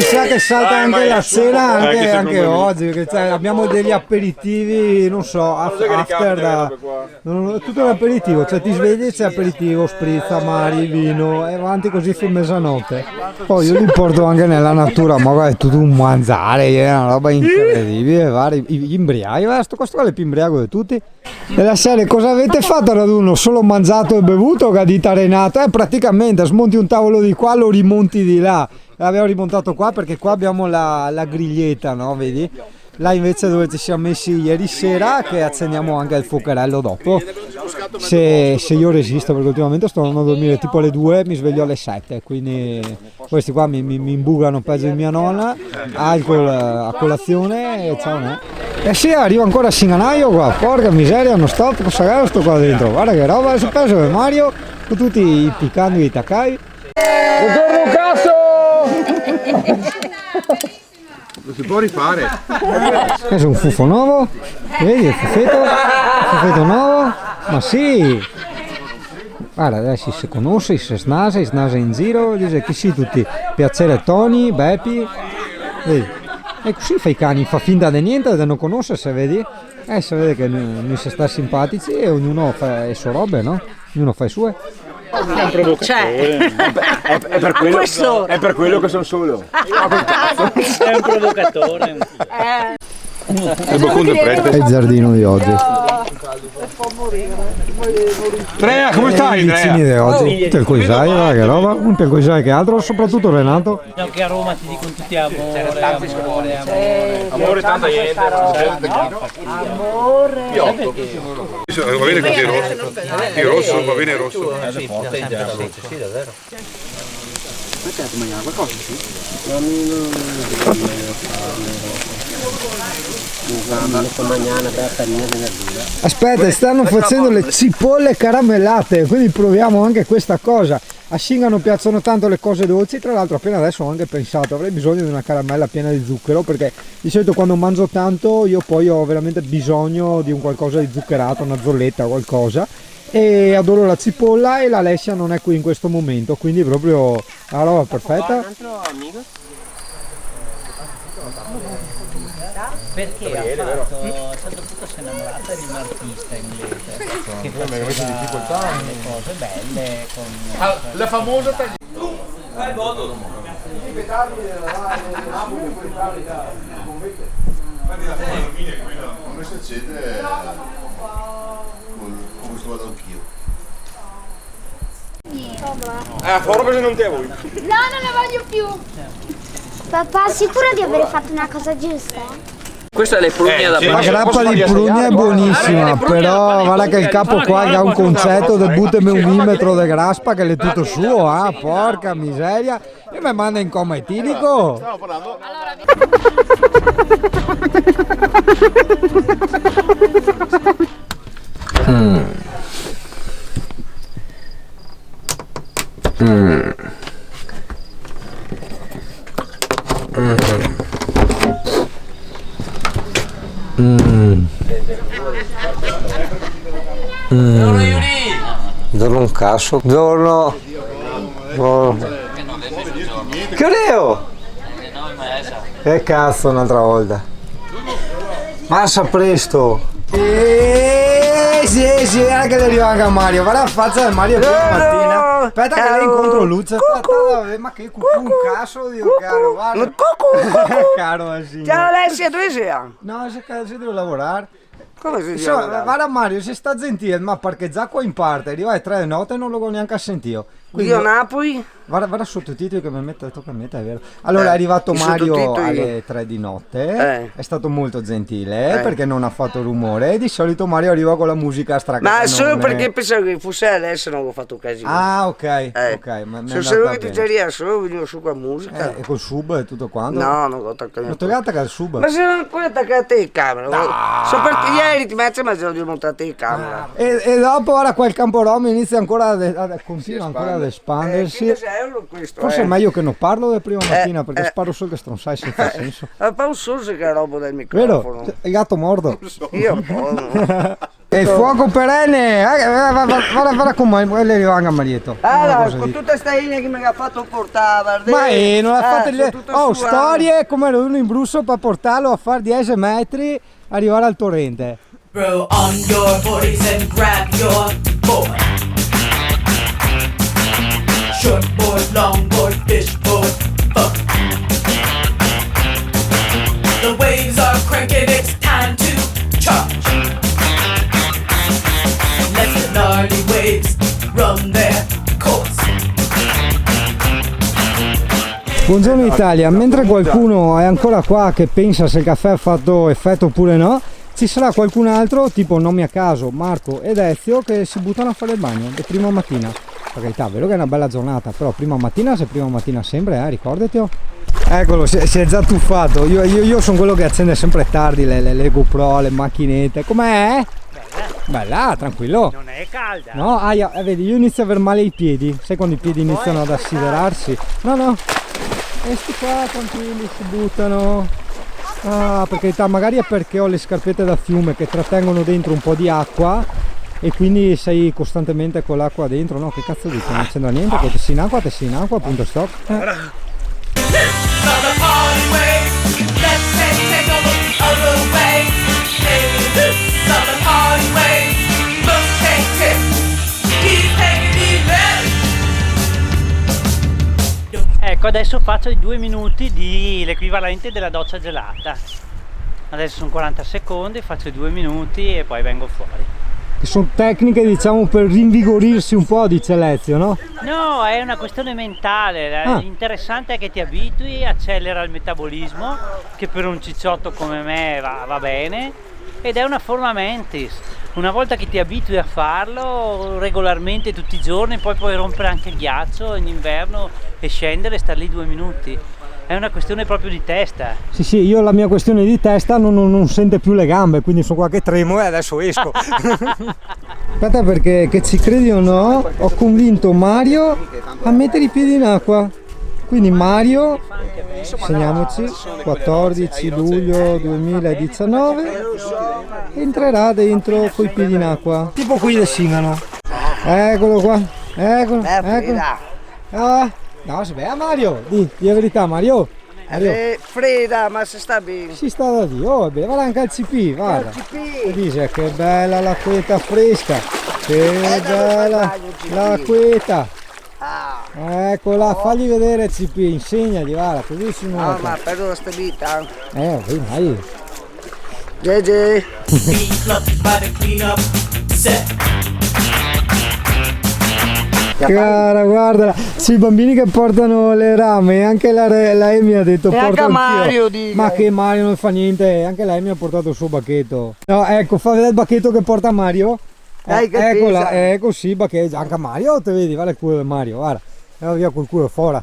sa che salta anche la cena anche oggi, perché abbiamo degli aperitivi, non so, after da... tutto l'aperitivo, cioè ti svegli, c'è aperitivo, spritz, amari, vino, e avanti così fino a mezzanotte. Poi io li porto anche nella natura, ma guarda, è tutto un mangiare, è una roba incredibile, gli imbriachi, questo qua è più imbriaco di tutti. E la serie, cosa avete fatto al raduno? Solo mangiato e bevuto o cadita arenata? Praticamente smonti un tavolo di qua, lo rimonti di là. L'abbiamo rimontato qua perché qua abbiamo la griglietta, no? Vedi? Là invece dove ci siamo messi ieri sera, che accendiamo anche il fuocherello dopo. Se io resisto, perché ultimamente sto andando a dormire tipo alle 2, mi sveglio alle 7, quindi questi qua mi imbugano peggio di mia nonna, alcol a colazione e ciao ne. Eh sì, arriva ancora a Singanaio qua, porca miseria, non stop, cosa sto qua dentro, guarda che roba, adesso penso che Mario, con tutti i piccandi e i taccai. Buongiorno cazzo! Lo si può rifare. Questo è un fufo nuovo, vedi il fuffetto nuovo, ma sì! Guarda, adesso si conosce, si snasa in giro, dice che sì tutti, piacere Tony, Beppi, vedi? E così fa i cani, fa finta di niente, di non conoscersi, vedi? Si vede che noi si sta simpatici e ognuno fa le sue robe, no? Ognuno fa le sue. È un provocatore. È per quello che sono solo. È un provocatore. È il giardino di oggi. Andrea, come stai? I vicini di oggi, tutti il coisaio, guarda che roba, un po' il coisaio che altro, soprattutto Renato. No, che a Roma ti dicono tutti amore, Amore, tanta gente. Amore. Va bene così rosso. Il rosso va bene rosso. Sì, davvero. Aspetta, stanno facendo le cipolle caramellate, quindi proviamo anche questa cosa. A Singano piacciono tanto le cose dolci, tra l'altro appena adesso ho anche pensato, avrei bisogno di una caramella piena di zucchero, perché di solito quando mangio tanto io poi ho veramente bisogno di un qualcosa di zuccherato, una zolletta o qualcosa, e adoro la cipolla e la Alessia non è qui in questo momento, quindi è proprio la roba perfetta. Perché ha fatto, a un certo punto si è innamorata di un artista inglese che faceva le cose belle con... La famosa taglia. Come succede come sto vado anch'io. Forse se non te vuoi. No, non ne voglio più. Papà, sicuro di aver fatto una cosa giusta? Questa è le prugne da La grappa di prugna è buonissima, però guarda che il capo qua ha un concetto del buttami un millimetro di graspa che è tutto suo, porca miseria, e mi manda in coma etilico. Stiamo parlando. Giorno un cazzo, giorno. Che oreo? Che cazzo un'altra volta. Massa presto. Sì, anche le arriva anche a Mario. Guarda la faccia di Mario stamattina. Aspetta che lei incontro Luce. Aspetta, ma che cucù, un cazzo, Dio caro. Guarda. Caro Asino. Ciao Alessia, dove sei? No, se devo lavorare. Come si dice? Guarda Mario, se sta gentile, ma parcheggia qua in parte, arriva alle 3 di notte e non l'ho neanche sentito. Quindi, Io Napoli? Guarda sottotitoli che mi mette, tocca a me, è vero. Allora è arrivato Mario alle 3 di notte, è stato molto gentile perché non ha fatto rumore e di solito Mario arriva con la musica Ma solo perché pensavo che fosse adesso, non ho fatto casino. Ah, ok. Sono solo che pizzeria, solo venivo su con musica. E col sub e tutto quanto? No, non ho attaccato. Non ti attacca il sub? Ma se non puoi attaccare te in camera. Sono partito ieri, ti metto ma sono montato in camera. E dopo ora quel campo rom inizia ancora continua ancora ad espandersi. Questo, forse è meglio che non parlo da prima mattina perché sparo solo che stronsai senza senso. Ma fa un sorso che è roba del microfono. Vero? Il gatto mordo. Io E il fuoco perenne, guarda come le arriva Marietto. Allora, con tutte queste linee che mi ha fatto portare, Ma non ha fatto storie come uno in brusso per portarlo a fare 10 metri, arrivare al torrente. Bro, on your boards and grab your board. Short board, long board, fish board, fuck. The waves are cranking, it's time to charge. Let the gnarly waves run their course. Buongiorno Italia, mentre qualcuno è ancora qua che pensa se il caffè ha fatto effetto oppure no, ci sarà qualcun altro, tipo nomi a caso, Marco ed Ezio, che si buttano a fare il bagno di prima mattina. Per carità, vero che è una bella giornata, però prima mattina se prima mattina sempre, ricordati. Eccolo, si è già tuffato. Io sono quello che accende sempre tardi le GoPro, le macchinette. Com'è? Bella, tranquillo. Non è calda. No, vedi, io inizio a aver male ai piedi. Sai quando i piedi iniziano ad assiderarsi? No. E sti qua tranquilli, si buttano. Ah, per carità, magari è perché ho le scarpette da fiume che trattengono dentro un po' di acqua e quindi sei costantemente con l'acqua dentro. No, che cazzo dici? Non c'entra niente, che tessi in acqua, punto stop. Ecco, adesso faccio i 2 minuti di l'equivalente della doccia gelata. Adesso sono 40 secondi, faccio 2 minuti e poi vengo fuori. Che sono tecniche, diciamo, per rinvigorirsi un po', dice Ezio, no? No, è una questione mentale. L'interessante è che ti abitui, accelera il metabolismo, che per un cicciotto come me va bene, ed è una forma mentis. Una volta che ti abitui a farlo regolarmente tutti i giorni, poi puoi rompere anche il ghiaccio in inverno e scendere e stare lì 2 minuti. È una questione proprio di testa. Sì, io la mia questione di testa non sente più le gambe, quindi sono qua che tremo e adesso esco. Aspetta, perché che ci credi o no, ho convinto Mario a mettere i piedi in acqua. Quindi Mario, segniamoci, 14 luglio 2019, entrerà dentro coi piedi in acqua, tipo qui del Singano. Eccolo qua, eccolo. Ah, no, si vede Mario, di la verità Mario. È fredda, ma si sta bene. Si sta da Dio, guarda anche al CP, guarda. E dice che bella l'acquetta fresca, che bella l'acquetta. Eccola, fagli vedere CP, insegnagli, guarda, così si nuota. No, ma perdo la stabilità. Vai. GG. Cara, guarda, sì, i bambini che portano le rame, anche la Emi ha detto e porta anche Mario, ma che Mario non fa niente, anche la Emi ha portato il suo bacchetto. No, ecco, fa vedere il bacchetto che porta Mario. Eccola, ecco sì, bacchetto, anche Mario, te vedi, guarda il culo di Mario, guarda, andiamo via col culo fuori.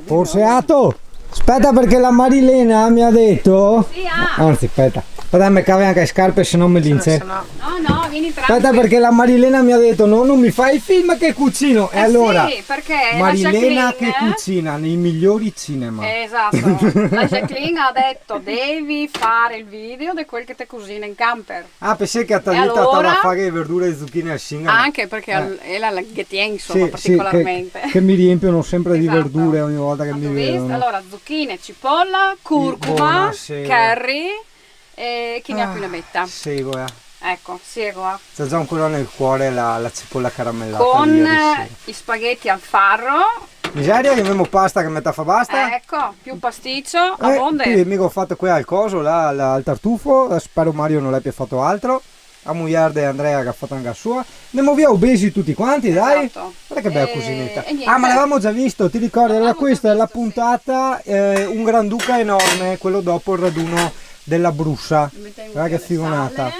Forse atto. Aspetta, perché la Marilena mi ha detto. Anzi, aspetta, mi cava anche le scarpe, se no mi lince. No, vieni tranquillo. Aspetta, perché la Marilena mi ha detto no, non mi fai il film che cucino. E allora sì, perché Marilena che cucina nei migliori cinema. Esatto. La Jacqueline ha detto devi fare il video di quel che ti cucina in camper. Ah, pensai che a Talita stava a fare verdure e zucchine al Singapore. Anche perché è la che tiene, insomma, particolarmente. Che mi riempiono sempre di verdure ogni volta che mi vedono. Allora, zucchine, cipolla, curcuma, curry e chi ne ha più ne metta. Sì, guarda. Ecco, seguo. C'è già ancora nel cuore la cipolla caramellata. Con i spaghetti al farro. Miseria, che abbiamo pasta che metà fa basta. Ecco, più pasticcio, abbonde. Qui mica ho fatto qui al coso, là, al tartufo. Spero Mario non l'abbia fatto altro. A Mugliarde e Andrea che ha fatto anche la sua. Andiamo via obesi tutti quanti, dai. Esatto. Guarda che bella cucinetta. Ma l'avevamo già visto, ti ricordi? Allora questa è la puntata un granduca enorme, quello dopo il raduno della Bruscia. Guarda che figonata.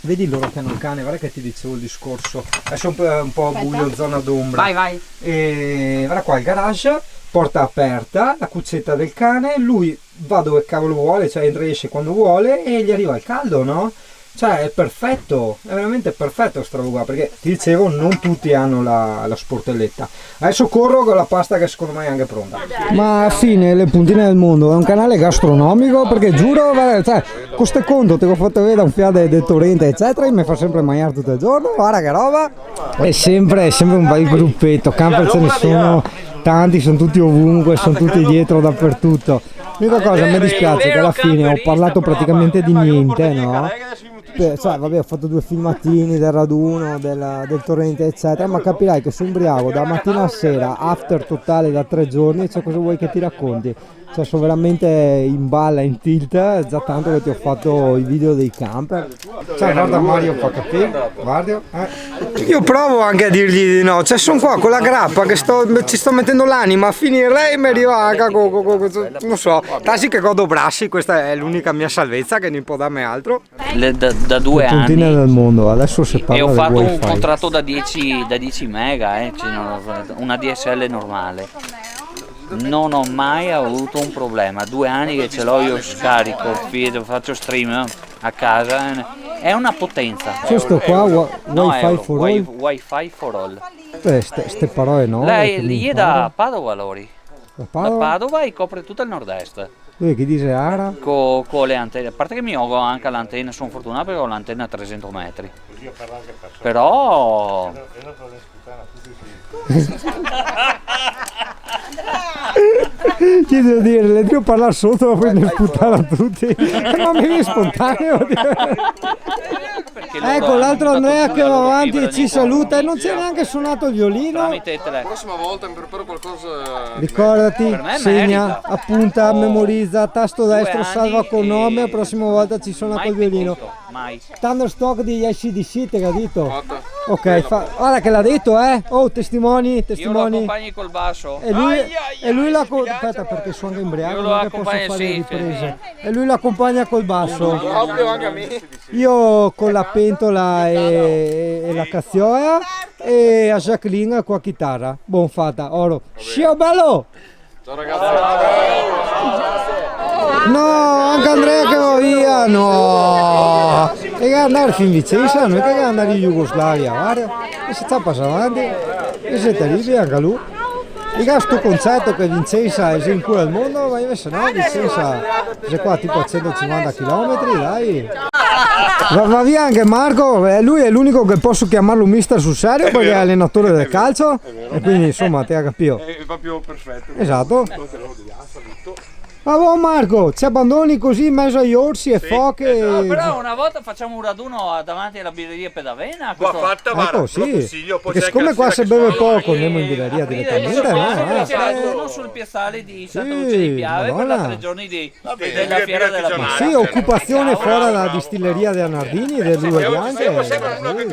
Vedi loro che hanno il cane, guarda che ti dicevo il discorso. Adesso è un po' buio, zona d'ombra. Vai. E guarda qua il garage, porta aperta, la cuccetta del cane, lui va dove cavolo vuole, cioè entra e esce quando vuole e gli arriva il caldo, no? Cioè è perfetto, è veramente perfetto sta roba qua, perché ti dicevo non tutti hanno la sportelletta. Adesso corro con la pasta che secondo me è anche pronta. Ma a fine le puntine del mondo è un canale gastronomico, perché giuro, cioè, questo conto te l'ho fatto vedere un fiade del Torrente eccetera, mi fa sempre mangiare tutto il giorno, guarda che roba. È sempre un bel gruppetto, camper ce ne sono tanti, sono tutti ovunque, sono tutti dietro dappertutto. L'unica cosa mi dispiace che alla fine ho parlato praticamente di niente, no? Cioè, vabbè, ho fatto 2 filmatini del raduno, del Torrente eccetera, ma capirai che sono ubriaco da mattina a sera, after totale da 3 giorni, cioè cosa vuoi che ti racconti? Cioè sono veramente in balla, in tilt, già tanto che ti ho fatto i video dei camper. Cioè guarda Mario fa capire, guarda. Io provo anche a dirgli di no, cioè sono qua con la grappa che ci sto mettendo l'anima a finire e mi arriva non so, tassi che godo brassi, questa è l'unica mia salvezza che non può darmi altro. Da 2 anni puntine del mondo, adesso si parla e ho fatto wifi. un contratto da 10 mega, una DSL normale. Non ho mai avuto un problema, 2 anni che ce l'ho, io scarico, faccio stream a casa, è una potenza. Questo qua wifi for all? Wifi for all. Ste parole no? Lei è da Padova, Lori. Da Da Padova e copre tutto il nord-est. Lui che dice Ara? Con le antenne, a parte che mi ho anche l'antenna, sono fortunato perché ho l'antenna a 300 metri. Però... Ti devo dire, le devo parlare sotto, ma poi ne sputare a tutti. Ma mi viene spontaneo. Ecco l'altro Andrea che va avanti e ci saluta e non c'è neanche suonato il violino. La prossima volta mi preparo qualcosa. Ricordati, segna, merita. appunta, memorizza, tasto destro, salva con nome, la prossima volta ci suona col violino. Mai. Thunderstock di ACDC, te l'ha detto? Ok, guarda che l'ha detto, Oh, testimoni. Io lo accompagni col basso. E lui la aspetta perché sono imbriaco, Io lo non è che posso accompagno, fare sì, riprese. E lui l'accompagna col basso. Ovvio anche a me. Io con la pentola e la cazziola e a Jacqueline con la chitarra. Buon fatta, oro. Ciao bello! Ciao ragazzi. No, anche Andrea che va via, no! E che andare fin Vicenza, non è che andare in Jugoslavia, guarda. E si sta passando avanti. E sei terribile anche lui. Dica sto concetto che Vicenza è in culo al mondo, ma invece no, Vicenza è qua tipo a 150 km, dai. Va via anche Marco, lui è l'unico che posso chiamarlo mister sul serio perché è allenatore del calcio e quindi insomma te ha capito. È proprio perfetto. Esatto. Ma buon Marco, ci abbandoni così in mezzo agli orsi e foche. No, però una volta facciamo un raduno davanti alla birreria Pedavena. Qua fatta, guarda, sì, perché siccome qua se beve poco andiamo in birreria direttamente, no? Uno sul piazzale di Santa Lucia di Piave per la 3 giorni della fiera della birra. Sì, occupazione fuori dalla distilleria dei Nardini e del Lue Bianche.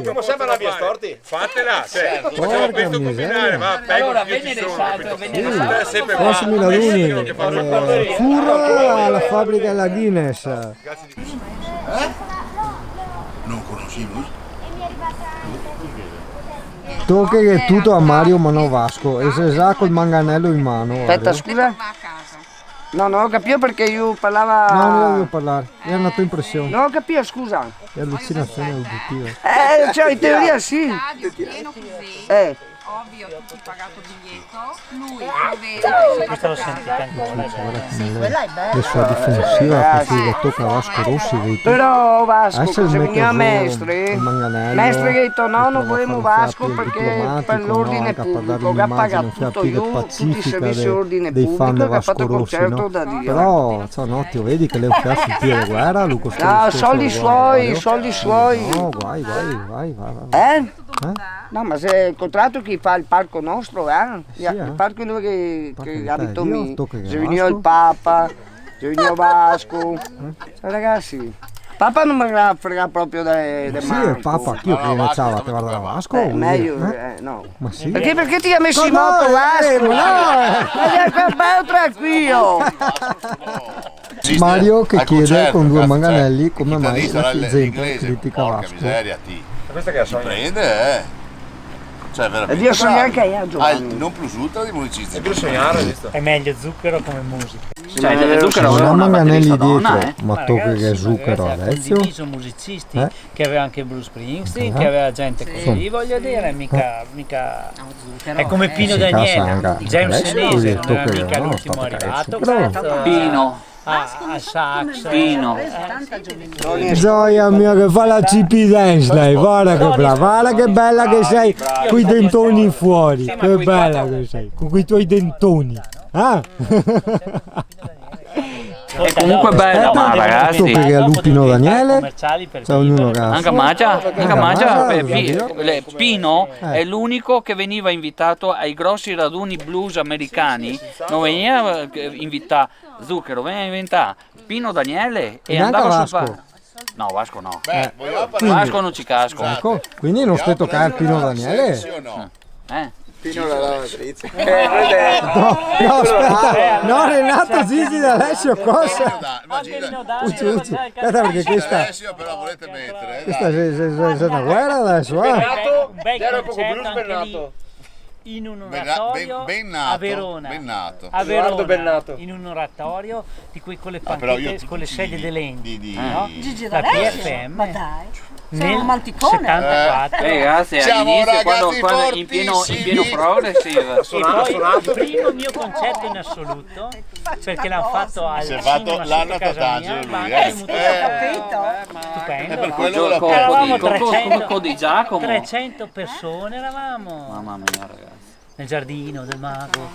Come sempre la via storti? Fatela, facciamo questo combinare, ma allora venere salto, venere salto. Prossimi raduni. Furra alla fabbrica della Guinness. Non conosciamo? Tocca che tutto a Mario ma no Vasco e se sa col manganello in mano. Aspetta, scusa. No, non ho capito perché io parlava... No, non devo parlare, è una tua impressione. Non ho capito, scusa. È allucinazione auditiva. Cioè in teoria sì. Ovvio, tutti il pagato biglietto, lui lo Questo l'ho sentito anche. Le sue difensiva perché tocca Vasco Rossi. Vedi? Però Vasco, Adesso se il veniva Mestre, mestre, il manganello, mestre che ha detto no, non che volevamo prova a fare Vasco il perché diplomatico, per l'ordine no, anche a pubblico, parlare che ha l'immagine pagato un tutto figlio io, tutti i pacifica servizi ordine dei fan pubblico, del che ha fatto Vasco Rossi, concerto no? da Dio. Però, cioè, no, ti vedi che lei è un cazzo di tiro guerra, Luco. No, soldi suoi, soldi suoi. No, vai. No, ma se il contratto chi fa il parco nostro, Sì, il parco dove che ha detto io mi, tocca che se veniva Vasco. il Papa, se veniva Vasco, cioè, ragazzi, Papa non mi frega proprio de Sì, Marco. il Papa, io che ne ciao, te guarda Vasco? Meglio, Eh? no. Ma sì. Perché ti ha messo in Ma moto no, Vasco? ma Ma tranquillo. Mario che al chiede concerto, con 2 cazzo, manganelli come mai sarà la gente l'inglese, critica porca Vasco. miseria, ti Questa che è la sogna. prende, Cioè, veramente. Dio sognare che io, Ha il Giovanni. non plus ultra di musicisti. È meglio zucchero come musica. Cioè, deve zucchero Non aveva ha una manganelli batterista donna, dietro, ma tocca che è zucchero Ha adesso. condiviso musicisti che aveva anche Bruce Springsteen, Ah. che aveva gente così, voglio dire, mica è come Pino Si Daniele, casa anche James adesso, Lewis così non era tocca che mica no, l'ultimo aspetta che arrivato, zucchero. cazzo. Pino. a sax, Pino. Gioia mia che fa la CP dance lei, guarda che brava, guarda che bella che sei, coi dentoni fuori, che bella che sei, con quei tuoi dentoni. Ah? È comunque bello, ma ragazzi. Perché a Lupino Daniele, c'è ognuno che ha. Anche Mangia, Mangia, Pino è l'unico che veniva invitato ai grossi raduni blues americani, non veniva invitato Zucchero, veniva invitato Pino Daniele e neanche andava sul Vasco. palco. No, Vasco no. Quindi- Vasco non ci casco. Ecco, quindi non stai toccare il Pino Daniele? Pino la lavatrice. No, aspetta, no Renato Gigi d'Alessio, cosa? Ucci, aspetta perché questa però volete mettere, questa è una guerra adesso, un bel concerto anche lì, in un oratorio ben nato, a Verona, ben nato. a Verona, in un oratorio di cui con le però io panchette, con le sedie di legno, di- no? Gigi La D'Alessio? PFM Ma dai, sei nel un romanticone. 74 Ragazzi, Siamo all'inizio ragazzi quando in pieno progressive. e poi il primo mio concerto in assoluto perché l'hanno fatto al Si è fatto cinema l'anno sotto casa Tatangelo mia, lui, ma anche in Capito? stupendo, È per no? quello che l'ho Eravamo Con di Giacomo. 300 persone eravamo Mamma mia, ragazzi. nel giardino del mago.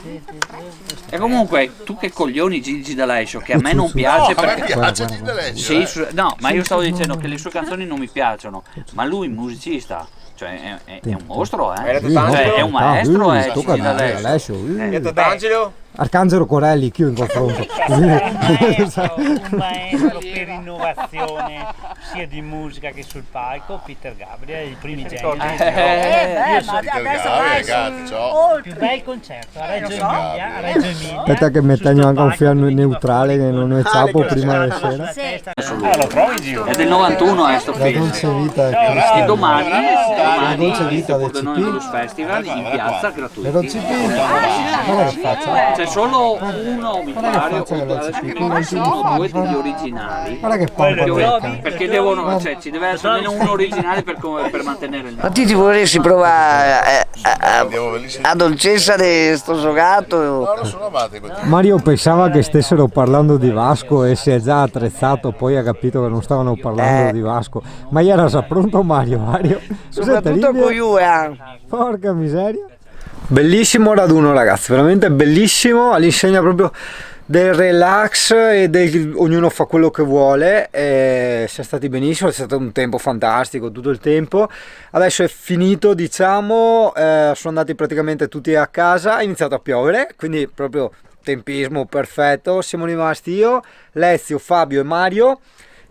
E comunque, tu che coglioni Gigi D'Alessio, che a me non piace a me perché... piace Gigi D'Alessio. Sì, no, ma io stavo dicendo che le sue canzoni non mi piacciono, ma lui musicista, cioè è un mostro, eh? Cioè, è un maestro, tocca Gigi D'Alessio. D'Alessio. Arcangelo Corelli, chi io in confronto. Un maestro per innovazione sia di musica che sul palco, Peter Gabriel, i primi geni. Ma adesso vai ragazzi, su Il più bel concerto a Reggio Emilia, Aspetta che mettagno anche un fianno neutrale che non è ciapo prima della sera. È del 91 sto La film. dolce vita è E Cristiano. domani La dolce vita del Pordenone CP. Blues Festival in piazza Era un gratuito. CP. Guarda che faccia. C'è solo uno, mi pare, faccia o della adesso CP? credo che siano due degli originali. Guarda che pompa. Perché devono, cioè ci deve essere almeno uno originale per mantenere il Ma ti vorresti provare a dolcezza di sto giocato? No, non sono amate questi. Mario pensava che stessero parlando di Vasco e si è già attrezzato, poi ha capito che non stavano parlando di Vasco. Ma era già pronto Mario? Soprattutto con Juve. Porca miseria. Bellissimo raduno ragazzi, veramente bellissimo, all'insegna proprio del relax e del ognuno fa quello che vuole. Siamo stati benissimo, è stato un tempo fantastico tutto il tempo. Adesso è finito, diciamo, sono andati praticamente tutti a casa, è iniziato a piovere, quindi proprio tempismo perfetto. Siamo rimasti io, Lezio, Fabio e Mario,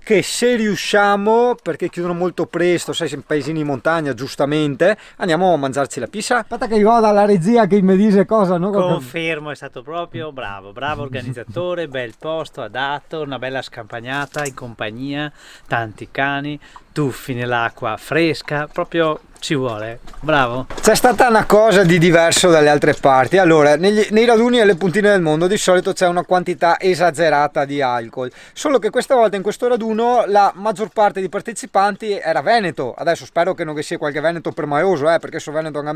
che se riusciamo, perché chiudono molto presto, sai, in paesini in montagna, giustamente, andiamo a mangiarci la pizza. Aspetta che io dalla regia che mi dice cosa, no? Confermo, è stato proprio bravo organizzatore, bel posto, adatto, una bella scampagnata in compagnia, tanti cani, tuffi nell'acqua fresca, proprio ci vuole, bravo. C'è stata una cosa di diverso dalle altre parti. Allora, nei raduni e alle puntine del mondo di solito c'è una quantità esagerata di alcol, solo che questa volta in questo raduno la maggior parte dei partecipanti era veneto. Adesso spero che non che sia qualche veneto permaioso, perché sono veneto anche a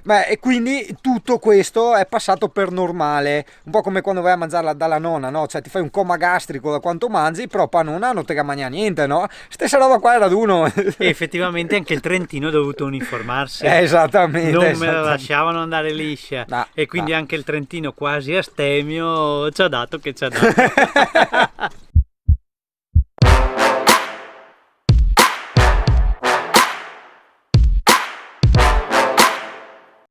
me. E quindi tutto questo è passato per normale, un po' come quando vai a mangiarla dalla nonna, no? Cioè ti fai un coma gastrico da quanto mangi, però pa nonna non te ga mangia niente, no? Stessa roba qua al raduno. E effettivamente anche il Trentino ha dovuto uniformarsi, esattamente, non me la lasciavano andare liscia, no, e quindi anche il Trentino quasi astemio ci ha dato che ci ha dato.